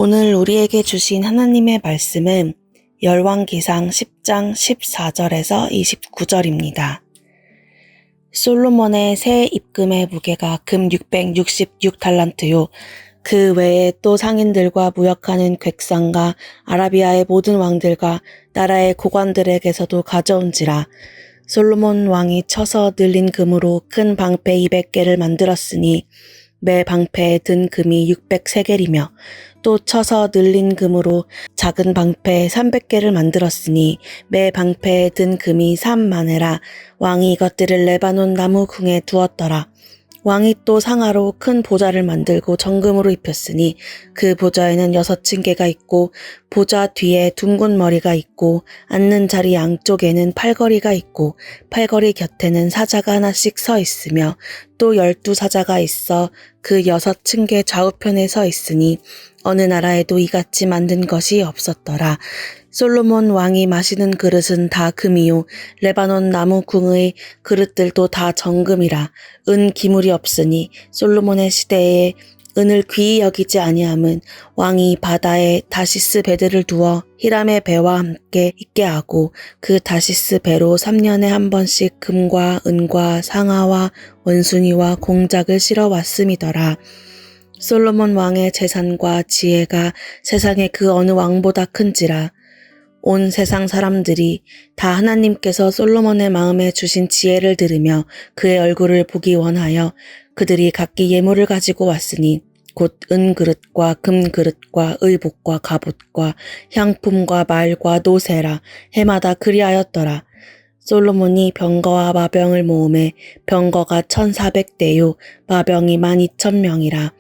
오늘 우리에게 주신 하나님의 말씀은 열왕기상 10장 14절에서 29절입니다. 솔로몬의 새 입금의 무게가 금 666달란트요. 그 외에 또 상인들과 무역하는 객상과 아라비아의 모든 왕들과 나라의 고관들에게서도 가져온지라. 솔로몬 왕이 쳐서 늘린 금으로 큰 방패 200개를 만들었으니 매 방패에 든 금이 600세겔이며 또 쳐서 늘린 금으로 작은 방패 300개를 만들었으니 매 방패에 든 금이 3만에라. 왕이 이것들을 레바논 나무 궁에 두었더라. 왕이 또 상아로 큰 보좌를 만들고 정금으로 입혔으니 그 보좌에는 6층계가 있고 보좌 뒤에 둥근 머리가 있고 앉는 자리 양쪽에는 팔걸이가 있고 팔걸이 곁에는 사자가 하나씩 서 있으며 또 12사자가 있어 그 6층계 좌우편에 서 있으니 어느 나라에도 이같이 만든 것이 없었더라. 솔로몬 왕이 마시는 그릇은 다 금이요 레바논 나무 궁의 그릇들도 다 정금이라. 은 기물이 없으니 솔로몬의 시대에 은을 귀히 여기지 아니함은 왕이 바다에 다시스 배들을 두어 히람의 배와 함께 있게 하고 그 다시스 배로 3년에 한 번씩 금과 은과 상아와 원숭이와 공작을 실어 왔음이더라. 솔로몬 왕의 재산과 지혜가 세상의 그 어느 왕보다 큰지라. 온 세상 사람들이 다 하나님께서 솔로몬의 마음에 주신 지혜를 들으며 그의 얼굴을 보기 원하여 그들이 각기 예물을 가지고 왔으니 곧 은그릇과 금그릇과 의복과 갑옷과 향품과 말과 노새라. 해마다 그리하였더라. 솔로몬이 병거와 마병을 모으매 병거가 1400대요 마병이 12,000명이라.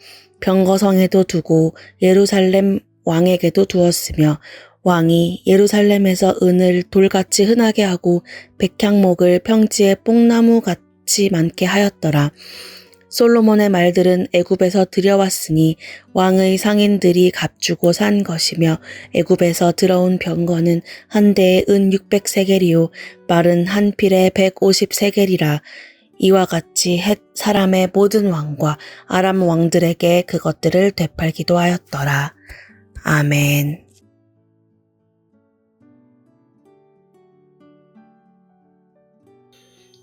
병거성에도 두고 예루살렘 왕에게도 두었으며 왕이 예루살렘에서 은을 돌같이 흔하게 하고 백향목을 평지에 뽕나무같이 많게 하였더라. 솔로몬의 말들은 애굽에서 들여왔으니 왕의 상인들이 값주고 산 것이며 애굽에서 들어온 병거는 한 대에 은 600세겔이요 말은 한 필에 150세겔이라. 이와 같이 헷 사람의 모든 왕과 아람 왕들에게 그것들을 되팔기도 하였더라. 아멘.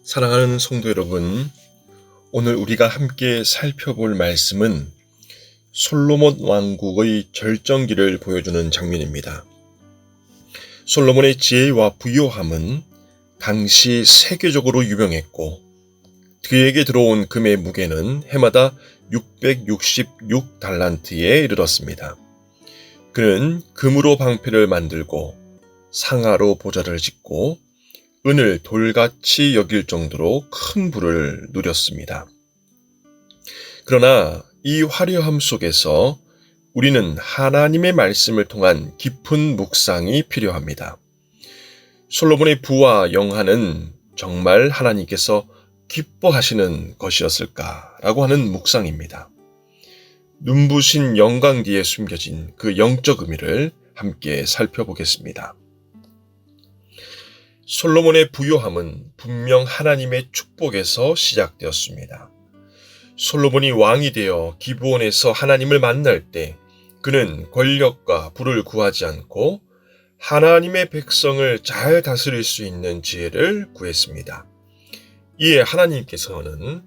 사랑하는 성도 여러분, 오늘 우리가 함께 살펴볼 말씀은 솔로몬 왕국의 절정기를 보여주는 장면입니다. 솔로몬의 지혜와 부요함은 당시 세계적으로 유명했고 그에게 들어온 금의 무게는 해마다 666달란트에 이르렀습니다. 그는 금으로 방패를 만들고 상아로 보좌를 짓고 은을 돌같이 여길 정도로 큰 부를 누렸습니다. 그러나 이 화려함 속에서 우리는 하나님의 말씀을 통한 깊은 묵상이 필요합니다. 솔로몬의 부와 영화는 정말 하나님께서 기뻐하시는 것이었을까라고 하는 묵상입니다. 눈부신 영광 뒤에 숨겨진 그 영적 의미를 함께 살펴보겠습니다. 솔로몬의 부요함은 분명 하나님의 축복에서 시작되었습니다. 솔로몬이 왕이 되어 기브온에서 하나님을 만날 때 그는 권력과 부를 구하지 않고 하나님의 백성을 잘 다스릴 수 있는 지혜를 구했습니다. 이에 하나님께서는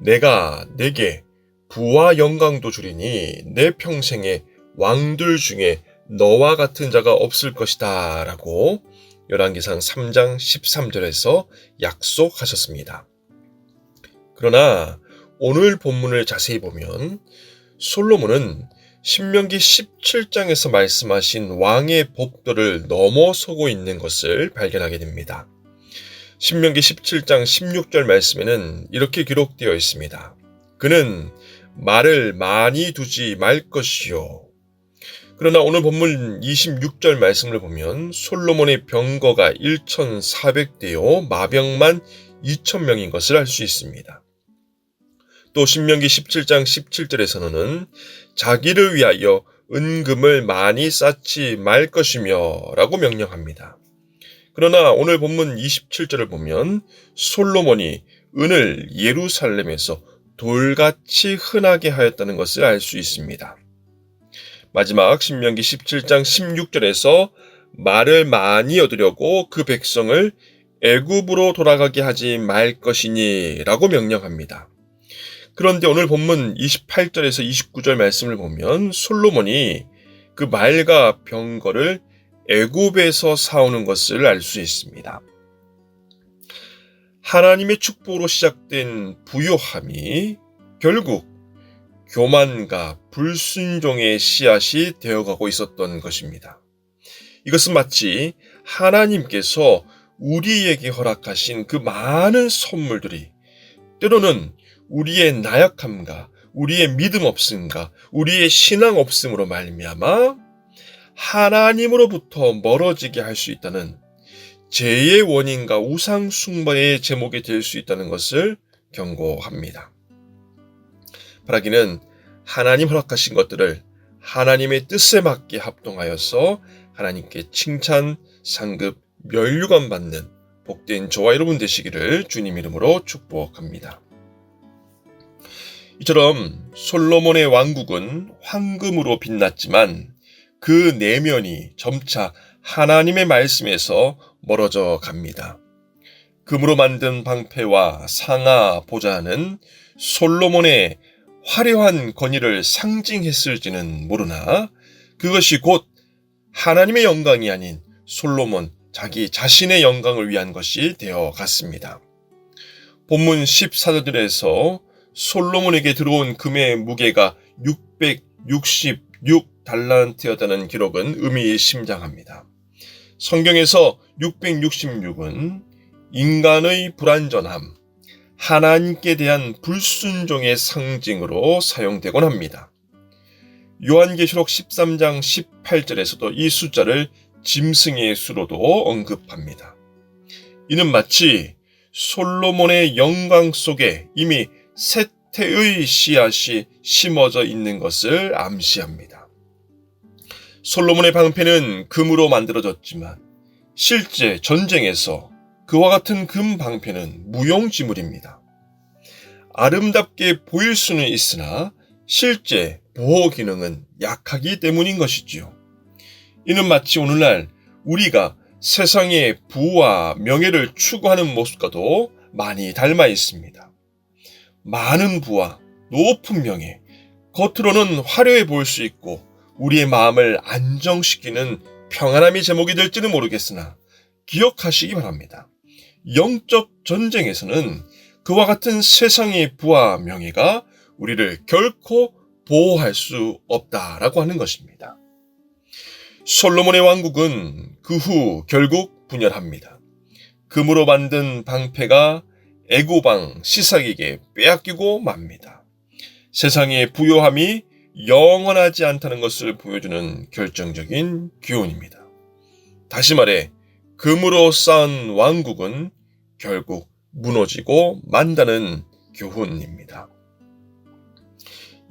내가 내게 부와 영광도 주리니 내 평생에 왕들 중에 너와 같은 자가 없을 것이다 라고 열왕기상 3장 13절에서 약속하셨습니다. 그러나 오늘 본문을 자세히 보면 솔로몬은 신명기 17장에서 말씀하신 왕의 법도를 넘어서고 있는 것을 발견하게 됩니다. 신명기 17장 16절 말씀에는 이렇게 기록되어 있습니다. 그는 말을 많이 두지 말 것이요. 그러나 오늘 본문 26절 말씀을 보면 솔로몬의 병거가 1,400대요 마병만 2,000명인 것을 알 수 있습니다. 또 신명기 17장 17절에서는 자기를 위하여 은금을 많이 쌓지 말 것이며 라고 명령합니다. 그러나 오늘 본문 27절을 보면 솔로몬이 은을 예루살렘에서 돌같이 흔하게 하였다는 것을 알 수 있습니다. 마지막 신명기 17장 16절에서 말을 많이 얻으려고 그 백성을 애굽으로 돌아가게 하지 말 것이니 라고 명령합니다. 그런데 오늘 본문 28절에서 29절 말씀을 보면 솔로몬이 그 말과 병거를 애굽에서 사오는 것을 알 수 있습니다. 하나님의 축복으로 시작된 부요함이 결국 교만과 불순종의 씨앗이 되어가고 있었던 것입니다. 이것은 마치 하나님께서 우리에게 허락하신 그 많은 선물들이 때로는 우리의 나약함과 우리의 믿음 없음과 우리의 신앙 없음으로 말미암아 하나님으로부터 멀어지게 할 수 있다는 죄의 원인과 우상 숭배의 제목이 될 수 있다는 것을 경고합니다. 바라기는 하나님 허락하신 것들을 하나님의 뜻에 맞게 합동하여서 하나님께 칭찬, 상급, 면류관 받는 복된 저와 여러분 되시기를 주님 이름으로 축복합니다. 이처럼 솔로몬의 왕국은 황금으로 빛났지만 그 내면이 점차 하나님의 말씀에서 멀어져 갑니다. 금으로 만든 방패와 상아 보좌는 솔로몬의 화려한 권위를 상징했을지는 모르나 그것이 곧 하나님의 영광이 아닌 솔로몬 자기 자신의 영광을 위한 것이 되어 갔습니다. 본문 14절에서 솔로몬에게 들어온 금의 무게가 666달란트였다는 기록은 의미심장합니다. 성경에서 666은 인간의 불완전함, 하나님께 대한 불순종의 상징으로 사용되곤 합니다. 요한계시록 13장 18절에서도 이 숫자를 짐승의 수로도 언급합니다. 이는 마치 솔로몬의 영광 속에 이미 세태의 씨앗이 심어져 있는 것을 암시합니다. 솔로몬의 방패는 금으로 만들어졌지만 실제 전쟁에서 그와 같은 금 방패는 무용지물입니다. 아름답게 보일 수는 있으나 실제 보호 기능은 약하기 때문인 것이지요. 이는 마치 오늘날 우리가 세상의 부와 명예를 추구하는 모습과도 많이 닮아 있습니다. 많은 부와 높은 명예, 겉으로는 화려해 보일 수 있고 우리의 마음을 안정시키는 평안함이 제목이 될지는 모르겠으나 기억하시기 바랍니다. 영적 전쟁에서는 그와 같은 세상의 부와 명예가 우리를 결코 보호할 수 없다라고 하는 것입니다. 솔로몬의 왕국은 그 후 결국 분열합니다. 금으로 만든 방패가 애고방 시삭에게 빼앗기고 맙니다. 세상의 부요함이 영원하지 않다는 것을 보여주는 결정적인 교훈입니다. 다시 말해 금으로 쌓은 왕국은 결국 무너지고 만다는 교훈입니다.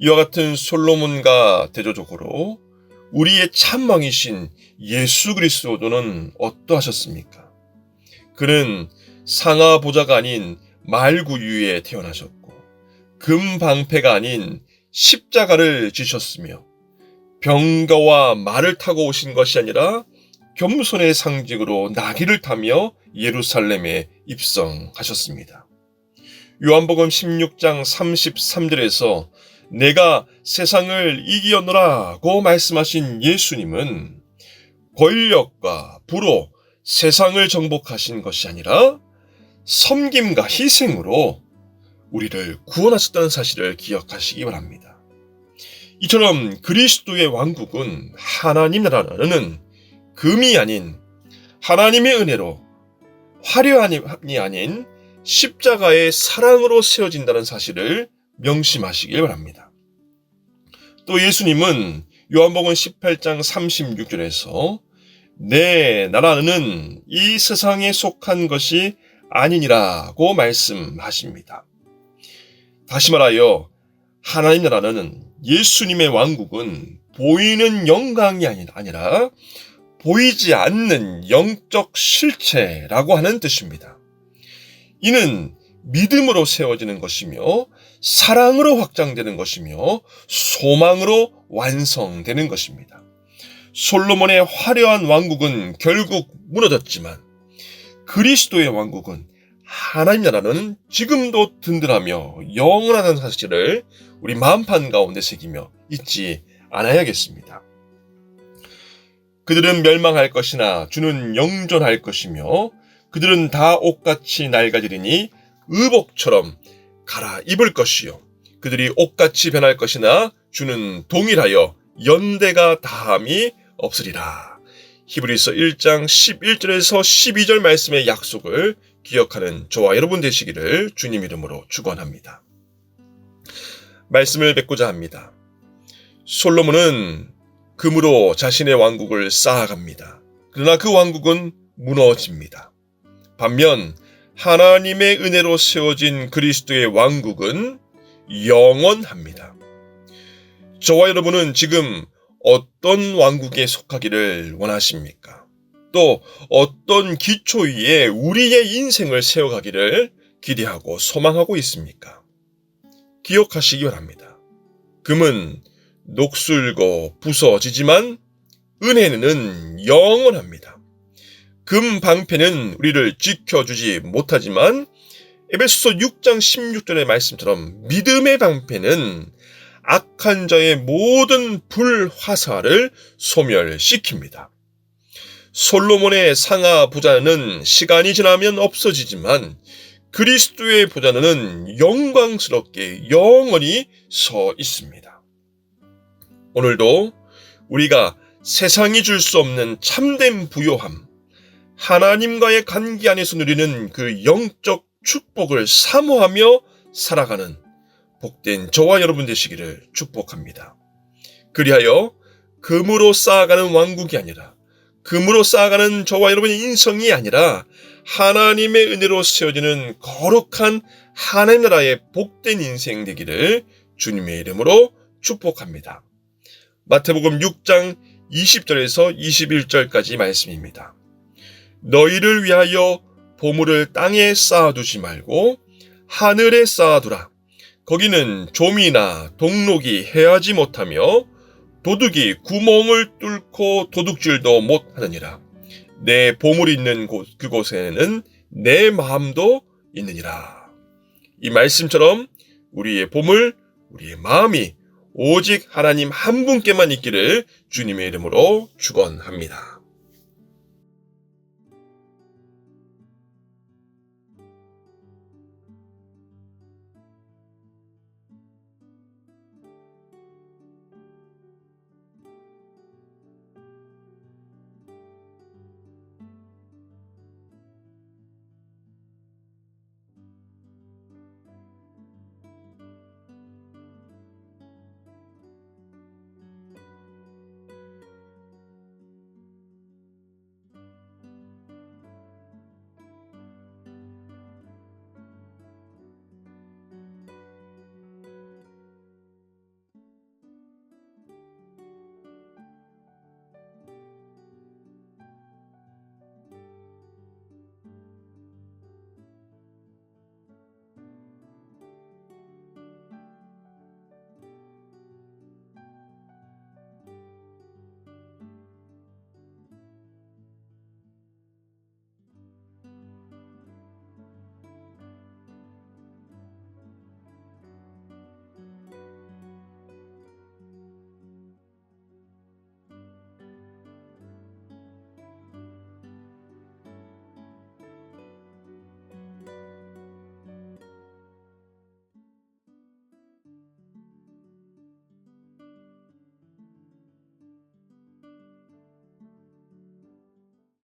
이와 같은 솔로몬과 대조적으로 우리의 참왕이신 예수 그리스도는 어떠하셨습니까? 그는 상하 보좌가 아닌 말구유에 태어나셨고 금 방패가 아닌 십자가를 지셨으며 병거와 말을 타고 오신 것이 아니라 겸손의 상징으로 나귀를 타며 예루살렘에 입성하셨습니다. 요한복음 16장 33절에서 내가 세상을 이기었노라고 말씀하신 예수님은 권력과 부로 세상을 정복하신 것이 아니라 섬김과 희생으로 우리를 구원하셨다는 사실을 기억하시기 바랍니다. 이처럼 그리스도의 왕국은 하나님 나라는 금이 아닌 하나님의 은혜로 화려함이 아닌 십자가의 사랑으로 세워진다는 사실을 명심하시길 바랍니다. 또 예수님은 요한복음 18장 36절에서 내 나라는 이 세상에 속한 것이 아니니라고 말씀하십니다. 다시 말하여 하나님 나라는 예수님의 왕국은 보이는 영광이 아니라 보이지 않는 영적 실체라고 하는 뜻입니다. 이는 믿음으로 세워지는 것이며 사랑으로 확장되는 것이며 소망으로 완성되는 것입니다. 솔로몬의 화려한 왕국은 결국 무너졌지만 그리스도의 왕국은 하나님 나라는 지금도 든든하며 영원하다는 사실을 우리 마음판 가운데 새기며 잊지 않아야겠습니다. 그들은 멸망할 것이나 주는 영존할 것이며 그들은 다 옷같이 낡아지리니 의복처럼 갈아입을 것이요 그들이 옷같이 변할 것이나 주는 동일하여 연대가 다함이 없으리라. 히브리서 1장 11절에서 12절 말씀의 약속을 기억하는 저와 여러분 되시기를 주님 이름으로 축원합니다. 말씀을 맺고자 합니다. 솔로몬은 금으로 자신의 왕국을 쌓아갑니다. 그러나 그 왕국은 무너집니다. 반면 하나님의 은혜로 세워진 그리스도의 왕국은 영원합니다. 저와 여러분은 지금 어떤 왕국에 속하기를 원하십니까? 또 어떤 기초 위에 우리의 인생을 세워가기를 기대하고 소망하고 있습니까? 기억하시기 바랍니다. 금은 녹슬고 부서지지만 은혜는 영원합니다. 금 방패는 우리를 지켜주지 못하지만 에베소서 6장 16절의 말씀처럼 믿음의 방패는 악한 자의 모든 불화살을 소멸시킵니다. 솔로몬의 상하 보좌는 시간이 지나면 없어지지만 그리스도의 보좌는 영광스럽게 영원히 서 있습니다. 오늘도 우리가 세상이 줄 수 없는 참된 부요함, 하나님과의 관계 안에서 누리는 그 영적 축복을 사모하며 살아가는 복된 저와 여러분 되시기를 축복합니다. 그리하여 금으로 쌓아가는 왕국이 아니라 금으로 쌓아가는 저와 여러분의 인성이 아니라 하나님의 은혜로 세워지는 거룩한 하나님 나라의 복된 인생 되기를 주님의 이름으로 축복합니다. 마태복음 6장 20절에서 21절까지 말씀입니다. 너희를 위하여 보물을 땅에 쌓아두지 말고 하늘에 쌓아두라. 거기는 좀이나 동록이 해하지 못하며 도둑이 구멍을 뚫고 도둑질도 못하느니라. 내 보물이 있는 그곳에는 내 마음도 있느니라. 이 말씀처럼 우리의 보물, 우리의 마음이 오직 하나님 한 분께만 있기를 주님의 이름으로 축원합니다.